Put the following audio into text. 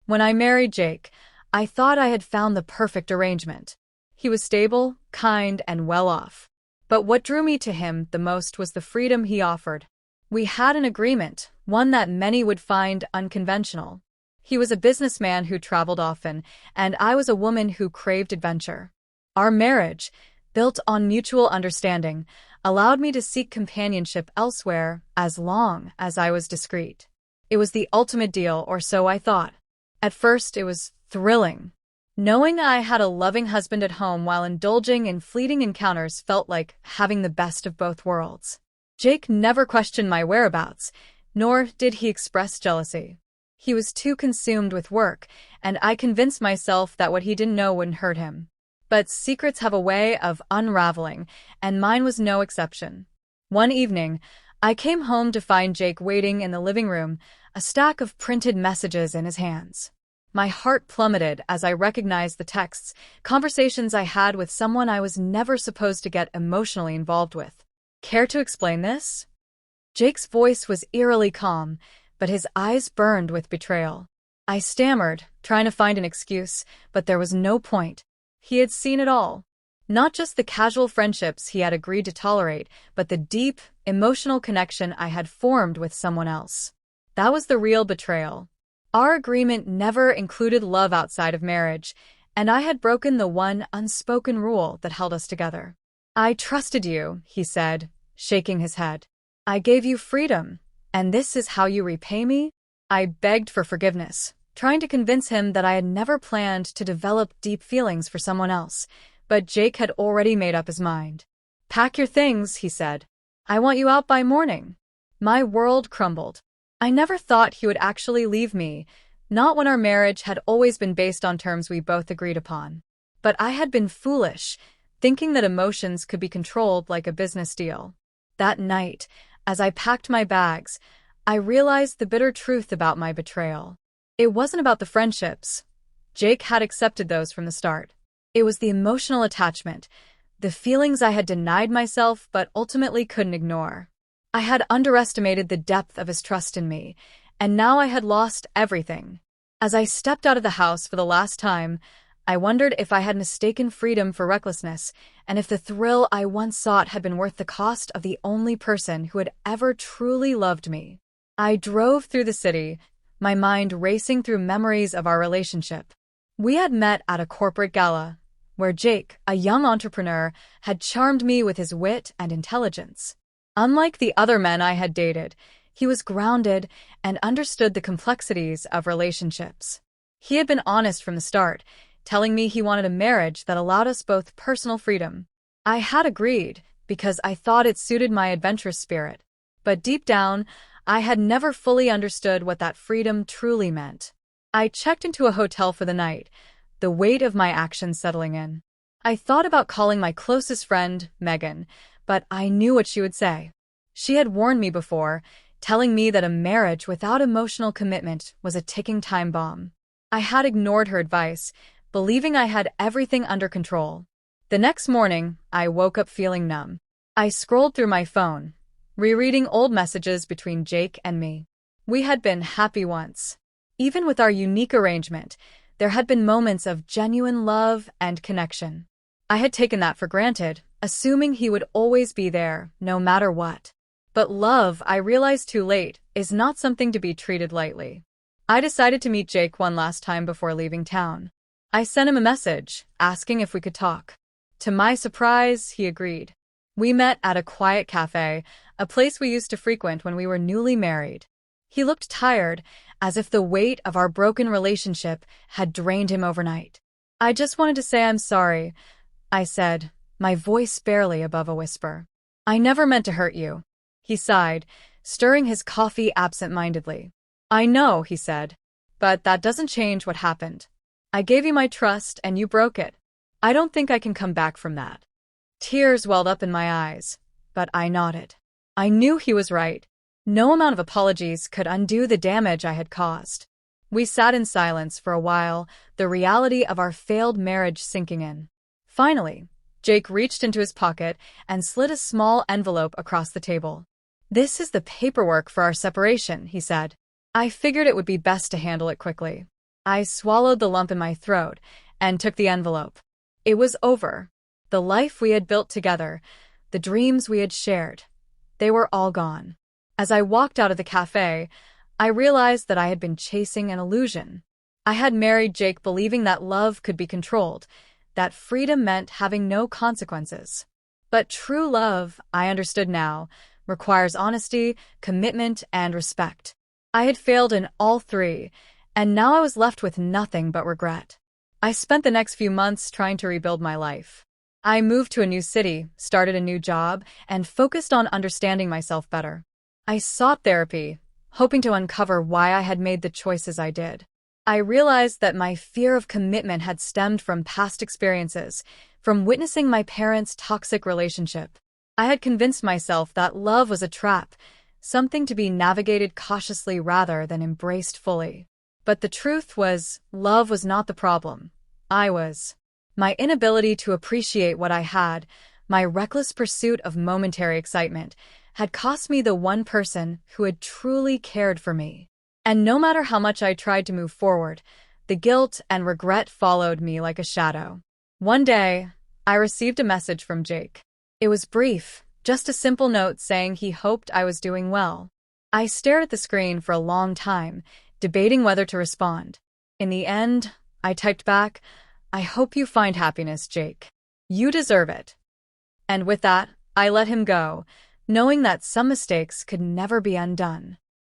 When I married Jake, I thought I had found the perfect arrangement. He was stable, kind, and well off. But what drew me to him the most was the freedom he offered. We had an agreement, one that many would find unconventional. He was a businessman who traveled often, and I was a woman who craved adventure. Our marriage, built on mutual understanding, allowed me to seek companionship elsewhere as long as I was discreet. It was the ultimate deal, or so I thought. At first, it was thrilling. Knowing I had a loving husband at home while indulging in fleeting encounters felt like having the best of both worlds. Jake never questioned my whereabouts, nor did he express jealousy. He was too consumed with work, and I convinced myself that what he didn't know wouldn't hurt him. But secrets have a way of unraveling, and mine was no exception. One evening, I came home to find Jake waiting in the living room, a stack of printed messages in his hands. My heart plummeted as I recognized the texts, conversations I had with someone I was never supposed to get emotionally involved with. Care to explain this? Jake's voice was eerily calm, but his eyes burned with betrayal. I stammered, trying to find an excuse, but there was no point. He had seen it all. Not just the casual friendships he had agreed to tolerate, but the deep, emotional connection I had formed with someone else. That was the real betrayal. Our agreement never included love outside of marriage, and I had broken the one unspoken rule that held us together. I trusted you, he said, shaking his head. I gave you freedom, and this is how you repay me? I begged for forgiveness, trying to convince him that I had never planned to develop deep feelings for someone else, but Jake had already made up his mind. Pack your things, he said. I want you out by morning. My world crumbled. I never thought he would actually leave me, not when our marriage had always been based on terms we both agreed upon. But I had been foolish, thinking that emotions could be controlled like a business deal. That night, as I packed my bags, I realized the bitter truth about my betrayal. It wasn't about the friendships. Jake had accepted those from the start. It was the emotional attachment, the feelings I had denied myself but ultimately couldn't ignore. I had underestimated the depth of his trust in me, and now I had lost everything. As I stepped out of the house for the last time, I wondered if I had mistaken freedom for recklessness, and if the thrill I once sought had been worth the cost of the only person who had ever truly loved me. I drove through the city, my mind racing through memories of our relationship. We had met at a corporate gala, where Jake, a young entrepreneur, had charmed me with his wit and intelligence. Unlike the other men I had dated, he was grounded and understood the complexities of relationships. He had been honest from the start, telling me he wanted a marriage that allowed us both personal freedom. I had agreed because I thought it suited my adventurous spirit. But deep down, I had never fully understood what that freedom truly meant. I checked into a hotel for the night, the weight of my actions settling in. I thought about calling my closest friend, Megan, but I knew what she would say. She had warned me before, telling me that a marriage without emotional commitment was a ticking time bomb. I had ignored her advice, believing I had everything under control. The next morning, I woke up feeling numb. I scrolled through my phone, rereading old messages between Jake and me. We had been happy once. Even with our unique arrangement, there had been moments of genuine love and connection. I had taken that for granted, assuming he would always be there, no matter what. But love, I realized too late, is not something to be treated lightly. I decided to meet Jake one last time before leaving town. I sent him a message, asking if we could talk. To my surprise, he agreed. We met at a quiet cafe, a place we used to frequent when we were newly married. He looked tired, as if the weight of our broken relationship had drained him overnight. I just wanted to say I'm sorry, I said, my voice barely above a whisper. I never meant to hurt you. He sighed, stirring his coffee absent-mindedly. I know, he said, but that doesn't change what happened. I gave you my trust and you broke it. I don't think I can come back from that. Tears welled up in my eyes, but I nodded. I knew he was right. No amount of apologies could undo the damage I had caused. We sat in silence for a while, the reality of our failed marriage sinking in. Finally, Jake reached into his pocket and slid a small envelope across the table. This is the paperwork for our separation, he said. I figured it would be best to handle it quickly. I swallowed the lump in my throat and took the envelope. It was over. The life we had built together, the dreams we had shared, they were all gone. As I walked out of the cafe, I realized that I had been chasing an illusion. I had married Jake believing that love could be controlled, that freedom meant having no consequences. But true love, I understood now, requires honesty, commitment, and respect. I had failed in all three, and now I was left with nothing but regret. I spent the next few months trying to rebuild my life. I moved to a new city, started a new job, and focused on understanding myself better. I sought therapy, hoping to uncover why I had made the choices I did. I realized that my fear of commitment had stemmed from past experiences, from witnessing my parents' toxic relationship. I had convinced myself that love was a trap, something to be navigated cautiously rather than embraced fully. But the truth was, love was not the problem. I was. My inability to appreciate what I had, my reckless pursuit of momentary excitement, had cost me the one person who had truly cared for me. And no matter how much I tried to move forward, the guilt and regret followed me like a shadow. One day, I received a message from Jake. It was brief, just a simple note saying he hoped I was doing well. I stared at the screen for a long time, debating whether to respond. In the end, I typed back, "I hope you find happiness, Jake. You deserve it." And with that, I let him go, knowing that some mistakes could never be undone.